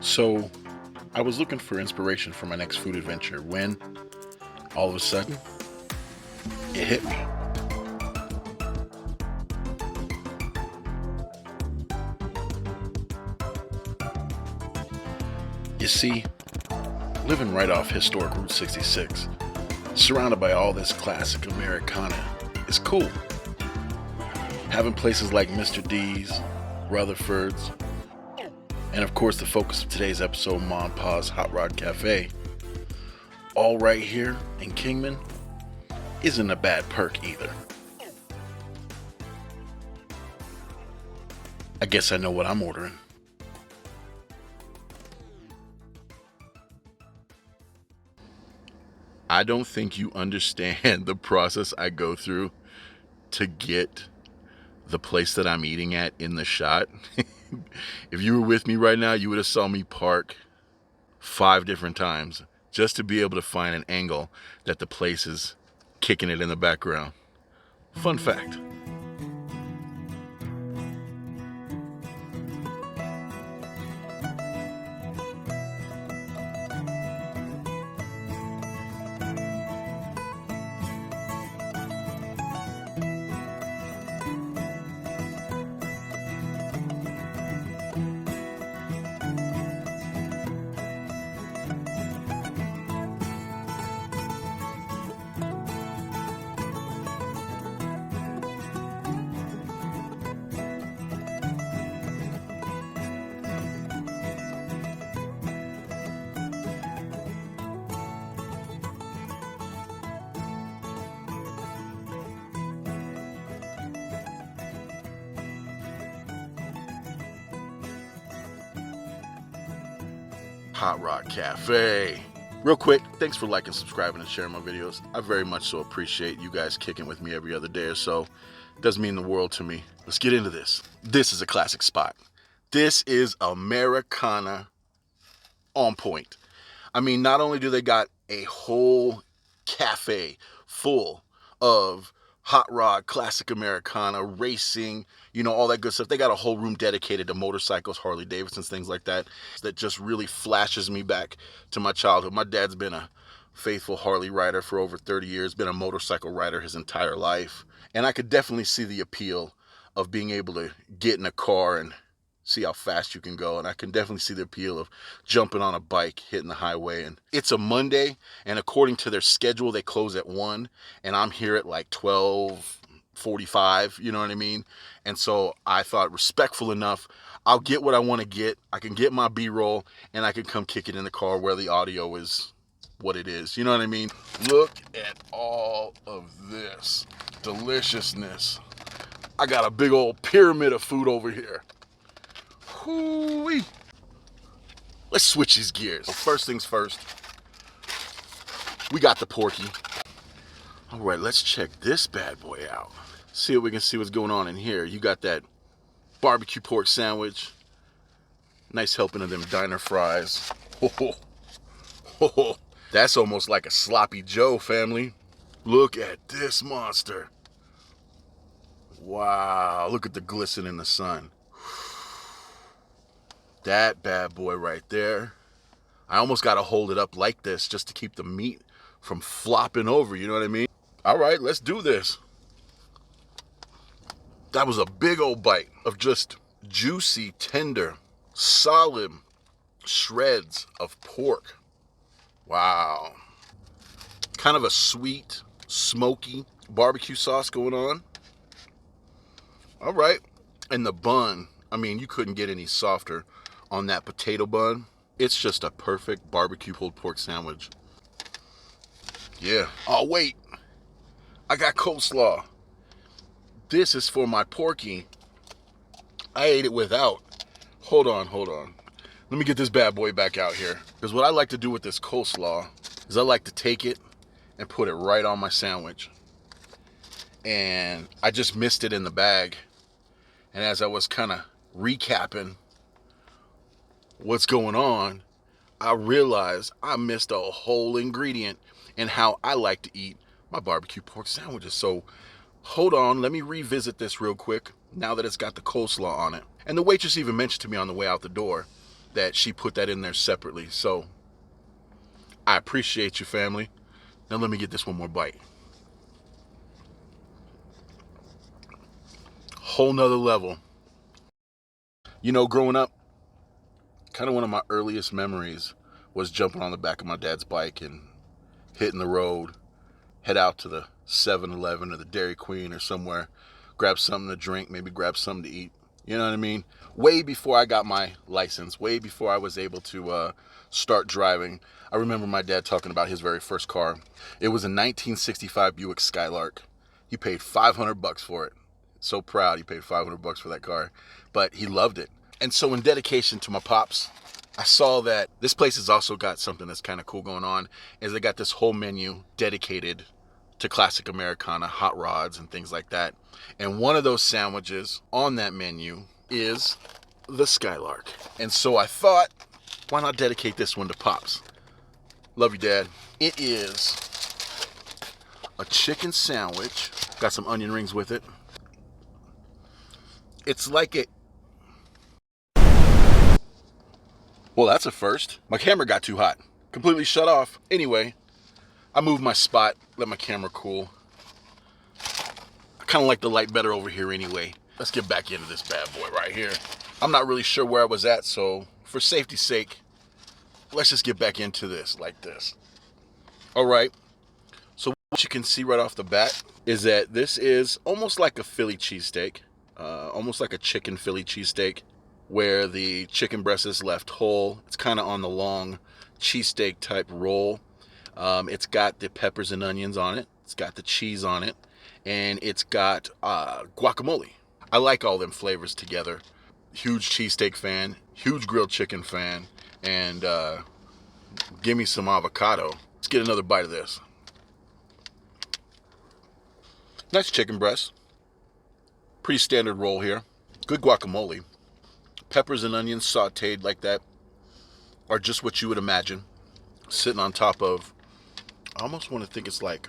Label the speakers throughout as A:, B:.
A: So, I was looking for inspiration for my next food adventure when, all of a sudden, it hit me. You see, living right off historic Route 66, surrounded by all this classic Americana, is cool. Having places like Mr. D's, Rutherford's, and of course the focus of today's episode, Ma and Pa's Hot Rod Cafe, all right here in Kingman, isn't a bad perk either. I guess I know what I'm ordering. I don't think you understand the process I go through to get the place that I'm eating at in the shot. If you were with me right now, you would have saw me park 5 different times just to be able to find an angle that the place is kicking it in the background. Fun fact. Hot Rod Cafe. Real quick, thanks for liking, subscribing, and sharing my videos. I very much so appreciate you guys kicking with me every other day or so. It does mean the world to me. Let's get into this. This is a classic spot. This is Americana on point. I mean, not only do they got a whole cafe full of hot rod, classic Americana, racing, all that good stuff. They got a whole room dedicated to motorcycles, Harley Davidsons, things like that. That just really flashes me back to my childhood. My dad's been a faithful Harley rider for over 30 years, been a motorcycle rider his entire life. And I could definitely see the appeal of being able to get in a car and see how fast you can go. And I can definitely see the appeal of jumping on a bike, hitting the highway. And it's a Monday, and according to their schedule, they close at 1, and I'm here at like 12:45, you know what I mean? And so I thought, respectful enough, I'll get what I want to get. I can get my B-roll, and I can come kick it in the car where the audio is what it is. You know what I mean? Look at all of this deliciousness. I got a big old pyramid of food over here. Hoo-wee. Let's switch these gears. Well, first things first, we got the porky. All right, let's check this bad boy out. See if we can see what's going on in here. You got that barbecue pork sandwich. Nice helping of them diner fries. That's almost like a sloppy Joe, family. Look at this monster. Wow, look at the glisten in the sun. That bad boy right there. I almost got to hold it up like this just to keep the meat from flopping over, you know what I mean? All right, let's do this. That was a big old bite of just juicy, tender, solid shreds of pork. Wow. Kind of a sweet, smoky barbecue sauce going on. All right. And the bun, I mean, you couldn't get any softer on that potato bun. It's just a perfect barbecue pulled pork sandwich. Yeah. Oh, wait. I got coleslaw. This is for my porky. I ate it without. Hold on. Let me get this bad boy back out here. Because what I like to do with this coleslaw is I like to take it and put it right on my sandwich. And I just missed it in the bag. And as I was kind of recapping what's going on, I realized I missed a whole ingredient in how I like to eat my barbecue pork sandwiches. So hold on, let me revisit this real quick now that it's got the coleslaw on it. And the waitress even mentioned to me on the way out the door that she put that in there separately. So I appreciate you, family. Now let me get this one more bite. Whole nother level. You know, growing up, kind of one of my earliest memories was jumping on the back of my dad's bike and hitting the road, head out to the 7-Eleven or the Dairy Queen or somewhere, grab something to drink, maybe grab something to eat. You know what I mean? Way before I got my license, way before I was able to start driving, I remember my dad talking about his very first car. It was a 1965 Buick Skylark. He paid $500 for it. So proud he paid $500 for that car, but he loved it. And so in dedication to my pops, I saw that this place has also got something that's kind of cool going on, is they got this whole menu dedicated to classic Americana, hot rods and things like that. And one of those sandwiches on that menu is the Skylark. And so I thought, why not dedicate this one to Pops? Love you, Dad. It is a chicken sandwich. Got some onion rings with it. It's like it. Well, that's a first. My camera got too hot. Completely shut off. Anyway, I moved my spot, let my camera cool. I kind of like the light better over here anyway. Let's get back into this bad boy right here. I'm not really sure where I was at, so for safety's sake, let's just get back into this like this. All right. So what you can see right off the bat is that this is almost like a Philly cheesesteak, almost like a chicken Philly cheesesteak, where the chicken breast is left whole. It's kind of on the long cheesesteak type roll. It's got the peppers and onions on it. It's got the cheese on it. And it's got guacamole. I like all them flavors together. Huge cheesesteak fan. Huge grilled chicken fan. And give me some avocado. Let's get another bite of this. Nice chicken breast. Pretty standard roll here. Good guacamole. Peppers and onions sauteed like that are just what you would imagine. Sitting on top of, I almost want to think it's like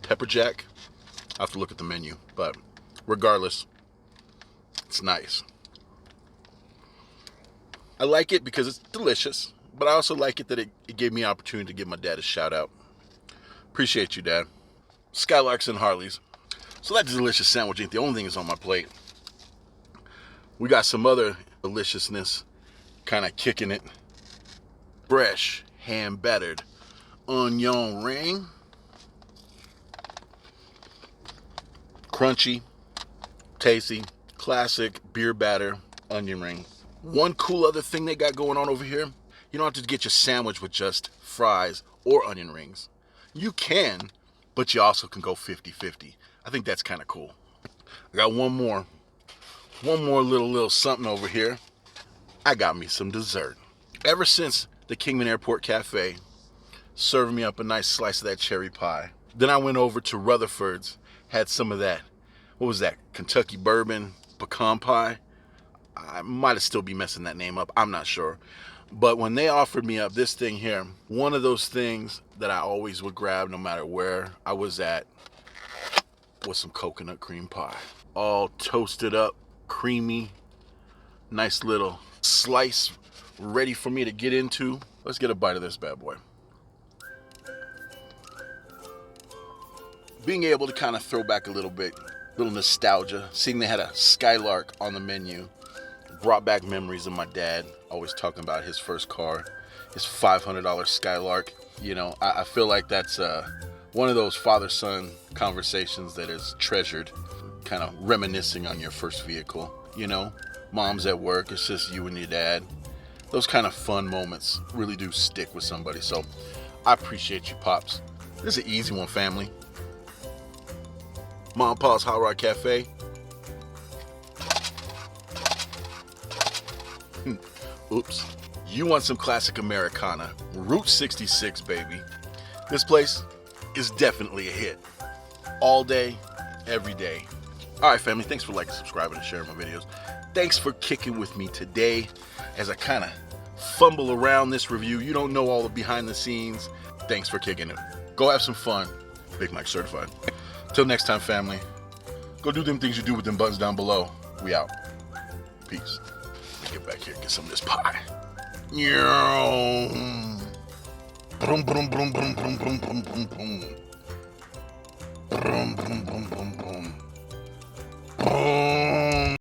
A: pepper jack. I have to look at the menu, but regardless, it's nice. I like it because it's delicious, but I also like it that it gave me an opportunity to give my dad a shout out. Appreciate you, Dad. Skylarks and Harleys. So that delicious sandwich ain't the only thing that's on my plate. We got some other deliciousness kind of kicking it. Fresh, hand battered onion ring. Crunchy, tasty, classic beer batter onion ring. One cool other thing they got going on over here, you don't have to get your sandwich with just fries or onion rings. You can, but you also can go 50-50. I think that's kind of cool. I got one more little something over here. I got me some dessert. Ever since the Kingman Airport Cafe serving me up a nice slice of that cherry pie, then I went over to Rutherford's, had some of that, what was that, Kentucky bourbon pecan pie. I might have still be messing that name up, I'm not sure. But when they offered me up this thing here, one of those things that I always would grab no matter where I was at was some coconut cream pie. All toasted up, creamy, nice little slice ready for me to get into. Let's get a bite of this bad boy. Being able to kind of throw back a little bit, little nostalgia, seeing they had a Skylark on the menu, brought back memories of my dad always talking about his first car, his $500 Skylark. You know, I feel like that's one of those father-son conversations that is treasured, kind of reminiscing on your first vehicle. You know, mom's at work, it's just you and your dad. Those kind of fun moments really do stick with somebody. So I appreciate you, Pops. This is an easy one, family. Mom and Pa's Hot Rod Cafe. Oops. You want some classic Americana. Route 66, baby. This place is definitely a hit. All day, every day. All right, family, thanks for liking, subscribing, and sharing my videos. Thanks for kicking with me today as I kind of fumble around this review. You don't know all the behind the scenes. Thanks for kicking it. Go have some fun. Big Mike certified. Till next time, family. Go do them things you do with them buttons down below. We out. Peace. Let me get back here and get some of this pie. Brum, brum, brum, brum, brum, brum, brum, brum, brum. Brum, brum, brum, brum, brum. Brum.